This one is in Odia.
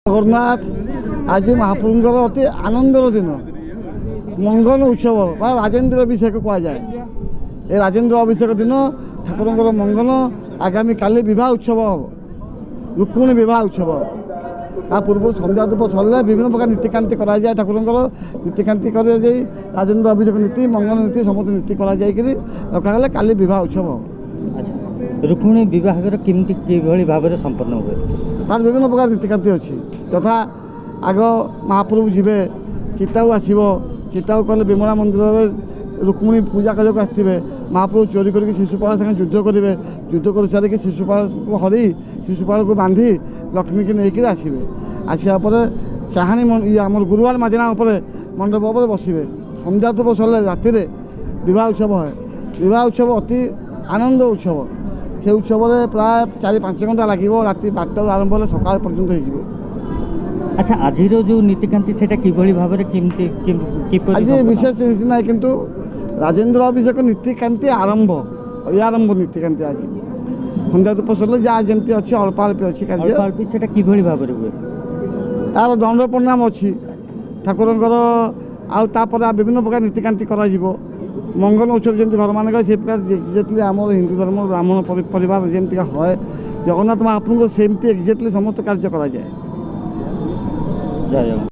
ଜଗନ୍ନାଥ ଆଜି ମହାପ୍ରଭୁଙ୍କର ଅତି ଆନନ୍ଦର ଦିନ, ମଙ୍ଗନ ଉତ୍ସବ ବା ରାଜେନ୍ଦ୍ର ଅଭିଷେକ କୁହାଯାଏ। ଏ ରାଜେନ୍ଦ୍ର ଅଭିଷେକ ଦିନ ଠାକୁରଙ୍କର ମଙ୍ଗନ। ଆଗାମୀ କାଲି ବିବାହ ଉତ୍ସବ ହେବ, ରୁକ୍ମିଣୀ ବିବାହ ଉତ୍ସବ। ତା ପୂର୍ବରୁ ସନ୍ଧ୍ୟା ଧୂପ ସରିଲେ ବିଭିନ୍ନ ପ୍ରକାର ନୀତିକାନ୍ତି କରାଯାଏ। ଠାକୁରଙ୍କର ନୀତିକାନ୍ତି କରାଯାଇ ରାଜେନ୍ଦ୍ର ଅଭିଷେକ ନୀତି, ମଙ୍ଗନ ନୀତି ସମସ୍ତ ନୀତି କରାଯାଇକରି ରଖାଗଲେ କାଲି ବିବାହ ଉତ୍ସବ ହେବ। ଆଚ୍ଛା, ରୁକ୍ମିଣୀ ବିବାହର କେମିତି କିଭଳି ଭାବରେ ସମ୍ପନ୍ନ ହୁଏ? ତାର ବିଭିନ୍ନ ପ୍ରକାର ନୀତିକାନ୍ତି ଅଛି। ଯଥା ଆଗ ମହାପ୍ରଭୁ ଯିବେ, ଚିତାଉ ଆସିବ। ଚିତାଉ କଲେ ବିମଳା ମନ୍ଦିରରେ ରୁକ୍ମିଣୀ ପୂଜା କରିବାକୁ ଆସିଥିବେ। ମହାପ୍ରଭୁ ଚୋରି କରିକି ଶିଶୁପାଳ ସାଙ୍ଗେ ଯୁଦ୍ଧ କରିବେ। ଯୁଦ୍ଧ କରିସାରିକି ଶିଶୁପାଳକୁ ହରି ଶିଶୁପାଳକୁ ବାନ୍ଧି ଲକ୍ଷ୍ମୀକି ନେଇକରି ଆସିବେ। ଆସିବା ପରେ ଚାହାଣୀ ଆମର ଗୁରୁବାର ମାଜିଣା ଉପରେ ମଣ୍ଡପ ଉପରେ ବସିବେ। ସନ୍ଧ୍ୟା ଧୂପ ସରିଲେ ରାତିରେ ବିବାହ ଉତ୍ସବ ହୁଏ। ବିବାହ ଉତ୍ସବ ଅତି ଆନନ୍ଦ ଉତ୍ସବ। ସେ ଉତ୍ସବରେ ପ୍ରାୟ 4-5 ଘଣ୍ଟା ଲାଗିବ। ରାତି 12ଟାରୁ ଆରମ୍ଭ ହେଲେ ସକାଳ ପର୍ଯ୍ୟନ୍ତ ହେଇଯିବ। ଆଚ୍ଛା, ଆଜିର ଯେଉଁ ନୀତିକାନ୍ତି ସେଇଟା କିଭଳି ଭାବରେ କିପରି ଆଜି ବିଶେଷ ନୀତି ନାହିଁ, କିନ୍ତୁ ରାଜେନ୍ଦ୍ର ଅଭିଷେକ ନୀତିକାନ୍ତି ଆରମ୍ଭ ନୀତିକାନ୍ତି ଆଜି ସନ୍ଧ୍ୟା ଧୂପ ସରିଲେ ଯାହା ଯେମିତି ଅଛି ଅଳ୍ପ ଅଛି କାର୍ଯ୍ୟ। ସେଇଟା କିଭଳି ଭାବରେ ହୁଏ? ତାର ଦଣ୍ଡ ପ୍ରଣାମ ଅଛି ଠାକୁରଙ୍କର। ଆଉ ତାପରେ ବିଭିନ୍ନ ପ୍ରକାର ନୀତିକାନ୍ତି କରାଯିବ। ମଙ୍ଗନ ଉତ୍ସବ ଯେମିତି ଘରମାନଙ୍କରେ ସେ ପ୍ରକାର ଏକ୍ଜାକ୍ଟଲି ଆମର ହିନ୍ଦୁ ଧର୍ମ ବ୍ରାହ୍ମଣ ପରିବାର ଯେମିତିକା ହୁଏ, ଜଗନ୍ନାଥ ମହାପ୍ରଭୁଙ୍କର ସେମିତି ଏକ୍ଜାକ୍ଟଲି ସମସ୍ତ କାର୍ଯ୍ୟ କରାଯାଏ। ଜୟ ଜଗନ୍ନାଥ।